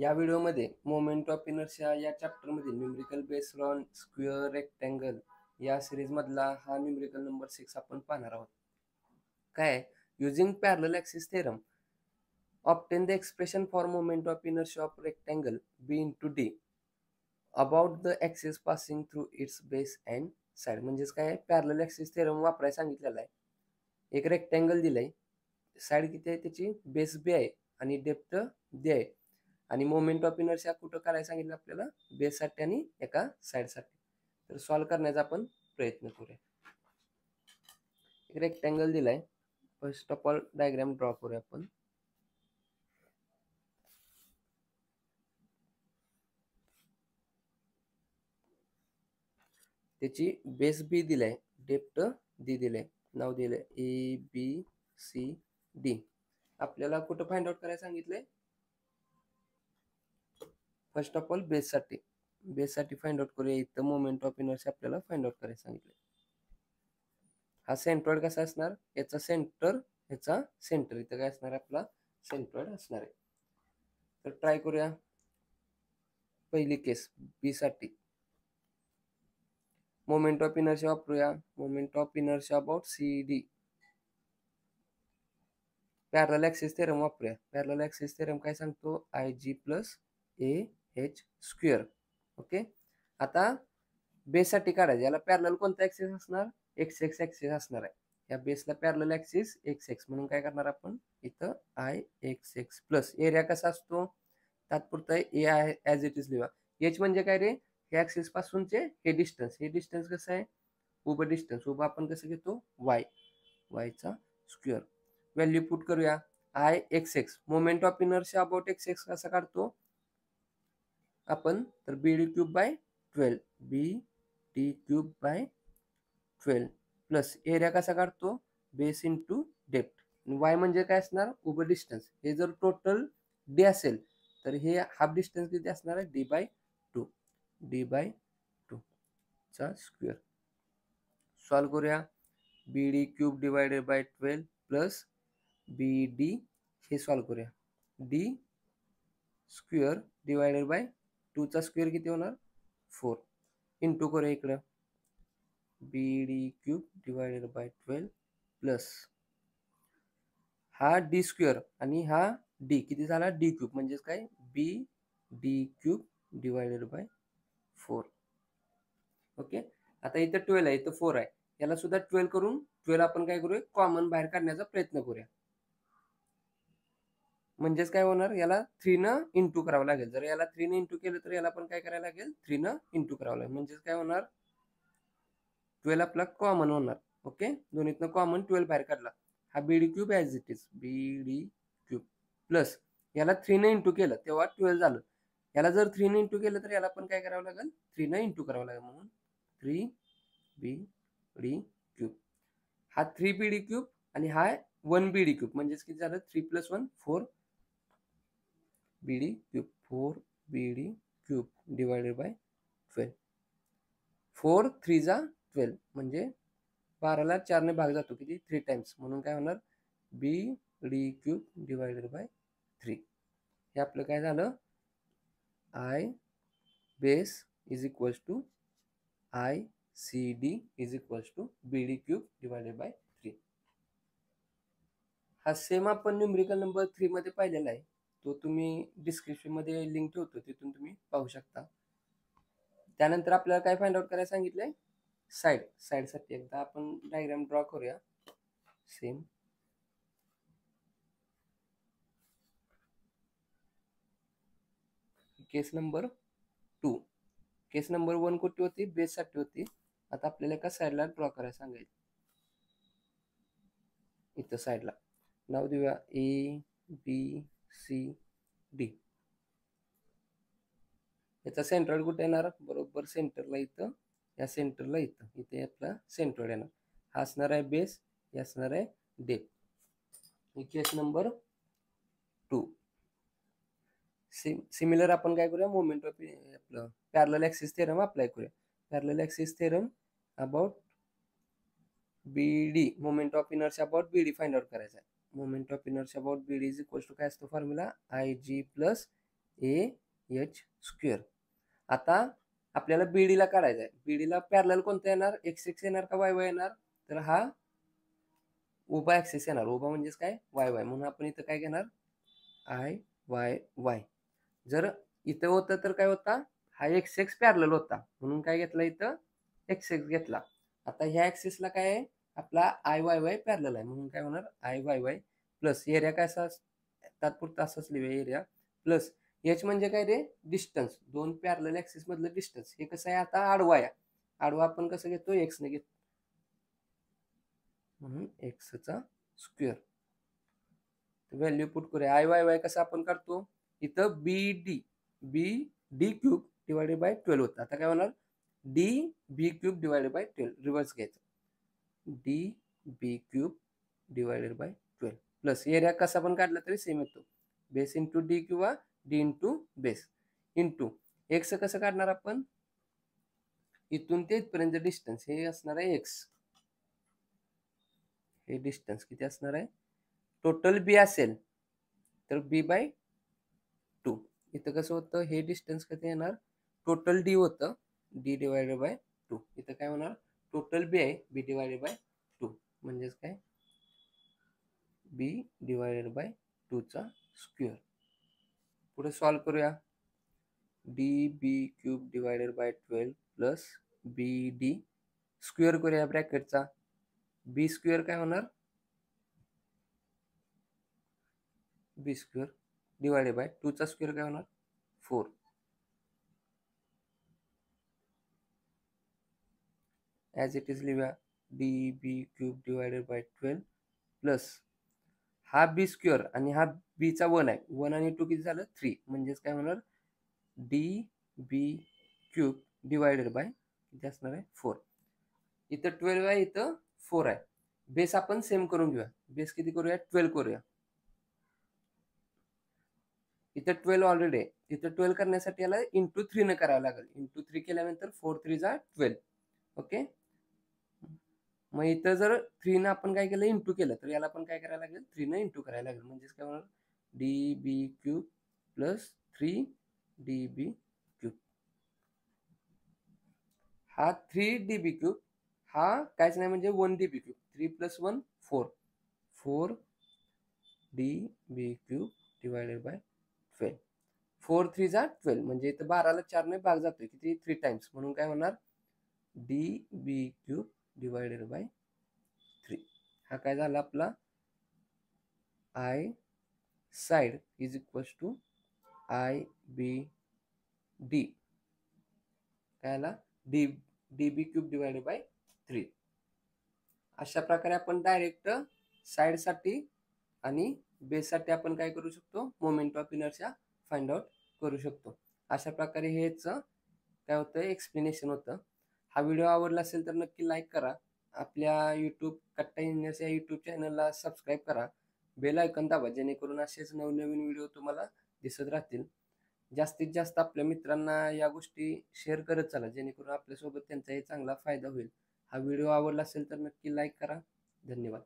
या व्हिडिओमध्ये moment of inertia या चॅप्टरमध्ये numerical based on square rectangle या सिरीजमधला हा न्यूमेरिकल नंबर 6 आपण पाहणार आहोत. काय using parallel axis theorem obtain the expression for moment of inertia of rectangle B into D about the axis passing through its base and side. म्हणजेच काय parallel axis theorem वापरायला सांगितलेला आहे. एक रेक्टँगल दिलंय, साईड किती आहे त्याची, बेस बी आहे आणि डेप्थ डी आहे आणि मोमेंट ऑफ इनर्शिया कुठं करायला सांगितलं आपल्याला, बेससाठी आणि एका साईडसाठी. तर सॉल्व्ह करण्याचा आपण प्रयत्न करूया. एक रेक्टँगल दिलाय, first of all diagram draw करूया आपण. त्याची बेस बी दिलाय, डेप्थ डी दिलाय, नाव दिलंय ए बी सी डी. आपल्याला कुठं फाइंड आउट करायला सांगितलंय, फर्स्ट ऑफ ऑल बेससाठी फाइंड आउट करूया. इथं मोमेंट ऑफ इनर्शिया आपल्याला फाइंड आउट करायला सांगितलंय. हा सेंट्रॉइड कसा असणार, याचा सेंटर, ह्याचा सेंटर, इथं काय असणार आपला सेंट्रॉइड असणार आहे. तर ट्राय करूया. पहिली केस बी साठी मोमेंट ऑफ इनर्शिया वापरूया. Moment of inertia about C D. Parallel axis theorem वापरूया. पॅरलल ॲक्सिस थेरम काय सांगतो, I G plus A H square. Okay, आता बेससाठी काढायचं. याला पॅरलल कोणता ॲक्सिस असणार, एक्स एक्स ॲक्सिस असणार आहे. या बेसला पॅरलल ॲक्सिस एक्स एक्स, म्हणून काय करणार आपण, इथं I x x plus area कसा असतो, तात्पुरता ए आहे ॲज इट इज लिहा. एच म्हणजे काय रे, हे ॲक्सिस पासूनचे हे डिस्टन्स. हे डिस्टन्स कसं आहे, उभं डिस्टन्स. उभं आपण कसं घेतो, वाय, वायचा स्क्वेअर. व्हॅल्यू पुट करूया. I x x, moment of inertia about x x कसा काढतो आपण, तर b D cube by 12, b D cube by 12 plus area कसा काढतो, बेस इंटू डेप्थ. वाय म्हणजे काय असणार, उभं डिस्टन्स. हे जर टोटल डी असेल तर हे हाफ डिस्टन्स किती असणार आहे, डी बाय 2, डी बाय 2 चा स्क्वेअर. सॉल्व करूया. B D cube divided by 12 plus B d, हे सॉल्व करूया. डी स्क्वेअर डिवायडेड बाय 2 चा स्क्वेअर किती होणार, 4. इंटू करूया इकडं, b D cube divided by 12 plus हा डी स्क्वेअर आणि हा डी किती झाला, डी क्यूब. म्हणजेच काय, b D cube divided by 4. Okay, आता इथं 12 आहे, इथं 4 आहे. याला सुद्धा 12 करून 12 आपण काय करूया, कॉमन बाहेर काढण्याचा प्रयत्न करूया. म्हणजेच काय होणार, याला 3 न इंटू करावं लागेल. जर याला 3 ने इंटू केलं तर याला पण काय करायला लागेल, 3 न इंटू करावं लागेल. म्हणजेच काय होणार, 12 आपला कॉमन होणार. ओके, दोन्हीतनं कॉमन 12 बाहेर काढला. हा b D cube as it is, b D cube plus याला 3 ने इंटू केलं तेव्हा 12 झालं. याला जर 3 ने इंटू केलं तर याला पण काय करावं लागेल, 3 न इंटू करावं लागेल. म्हणून 3 बी डी क्यूब. हा 3 बी डी क्यूब आणि हा 1 बी डी क्यूब. म्हणजेच किती झालं, 3 + 1 4 B D cube, 4 B D cube divided by 12. 4 3 जा 12, म्हणजे 12ला 4 ने भाग जातो किती, 3 टाइम्स. म्हणून काय होणार, B D cube divided by 3. हे आपलं काय झालं, I base is equals to I C D is equals to B D cube divided by 3. हा सेम आपण न्यूमेरिकल नंबर 3 मध्ये पाहिलेला आहे. तो तुम्ही डिस्क्रिप्शन मध्ये लिंक ठेवतो, तिथून तुम्ही पाहू शकता. त्यानंतर आपल्याला काय फाइंड आउट करायला सांगितलंय, साईडसाठी एकदा आपण डायग्राम ड्रॉ करूया. सेम केस नंबर 2. केस नंबर 1 कुठे होती, बेससाठी होती. आता आपल्याला एका साईडला ड्रॉ करायला सांगायचं. इथं साईडला नाव देऊया ए बी सी डी. याचा सेंट्रॉइड कुठे येणार, बरोबर सेंटरला इथं, या सेंटरला इथं, इथे आपला सेंट्रॉइड येणार. हा असणार आहे बेस, हे असणार आहे डेप्थ. केस नंबर 2. सिमिलर आपण काय करूया, मोमेंट ऑफ आपलं पॅरलल ॲक्सिस थेरम अप्लाय करूया. Parallel axis theorem about B D, moment of inertia about B D find out करायचा आहे. Moment of inertia about B D is equal to काय असतो formula, I G plus H square. आता आपल्याला बीडीला काढायचा आहे. बीडीला parallel कोणतं येणार? एक्स एक्स येणार का वाय वाय येणार? तर हा उभा ऍक्सिस येणार. उभा म्हणजेच काय? Y Y. म्हणून आपण इथं काय घेणार? I y Y. जर इथं होतं तर काय होता? हा एक्स एक्स पॅरलल होता म्हणून काय घेतला इथं? एक्स एक्स घेतला. आता ह्या ऍक्सिसला काय आहे? आपला आय वाय वाय पॅरलल आहे म्हणून काय होणार? I y Y plus area काय असा तात्पुरता असंच लिहूया एरिया प्लस एच म्हणजे काय रे? डिस्टन्स. दोन पॅरलल ऍक्सिस मधलं डिस्टन्स. हे कसं आहे आता आडवा आहे. आडवा आपण कसं घेतो? एक्स ने घेतो म्हणून एक्सचा स्क्वेअर. व्हॅल्यू पुट करूया. आय वाय वाय कसं आपण काढतो? इथं b D cube divided by 12 होतं. आता काय होणार? D B cube divided by 12. Reverse घ्यायचं. D B cube divided by 12 plus area कसा पण काढला तरी सेम येतो. बेस इंटू डी किंवा d into base into x कसं काढणार आपण? इथून ते इथपर्यंत डिस्टन्स हे असणार आहे एक्स. हे डिस्टन्स किती असणार आहे? टोटल बी असेल तर बी बाय 2. इथं कसं होतं? हे डिस्टन्स किती येणार? टोटल डी होतं डी डिवायडेड बाय 2. इथं काय होणार? टोटल बी आहे बी डिवायडेड बाय 2 म्हणजेच काय? बी डिवायडेड बाय 2 चा स्क्वेअर. पुढे सॉल्व करूया. D B cube divided by 12 plus B D square करूया ब्रॅकेटचा. बी स्क्वेअर काय होणार? बी स्क्वेअर डिवायडेड बाय 2 चा स्क्वेअर काय होणार? 4. ॲज इट इज लिहूया. D B cube divided by 12 plus हा बी स्क्वेअर आणि हा बीचा 1 आहे. 1 आणि 2 किती झालं? 3. म्हणजेच काय होणार? D B cube divided by किती असणार आहे? 4. इथं 12 आहे, इथं 4 आहे. बेस आपण सेम करून घेऊया. बेस किती करूया? 12 करूया. इथं 12 ऑलरेडी आहे. इथं 12 करण्यासाठी याला इंटू 3 न करावं लागेल. इंटू 3 केल्यानंतर 4 3 जा 12. ओके. मग इथं जर 3 न आपण काय केलं? इंटू केलं तर याला पण काय करायला लागेल? 3 न इंटू करायला लागेल. म्हणजेच काय होणार? डी बी क्यूब प्लस 3 डी बी क्यूब. हा 3 डी बी क्यूब हा काहीच नाही म्हणजे 1 D B cube. 3 plus 1 4. 4 D B cube divided by 12. 4 3 जा 12 म्हणजे इथं 12ला 4 ने भाग जातोय किती? 3 टाइम्स. म्हणून काय होणार? D B cube divided by 3. हा काय झाला आपला? I side is equals to I B D. काय आला? D B cube divided by 3. अशा प्रकारे आपण डायरेक्ट साईडसाठी आणि बेससाठी आपण काय करू शकतो? Moment of inertia find out करू शकतो. अशा प्रकारे हेच काय होतं? एक्सप्लेनेशन होतं. हा व्हिडिओ आवडला असेल तर नक्की लाईक करा. आपल्या यूट्यूब कट्टा इंजिनियर्स या यूट्यूब चॅनलला सबस्क्राईब करा. बेल आयकॉन दाबा जेणेकरून असेच नवनवीन व्हिडिओ तुम्हाला दिसत राहतील. जास्तीत जास्त आपल्या मित्रांना या गोष्टी शेअर करत चला जेणेकरून आपल्यासोबत त्यांचाही चांगला फायदा होईल. हा व्हिडिओ आवडला असेल तर नक्की लाईक करा. धन्यवाद.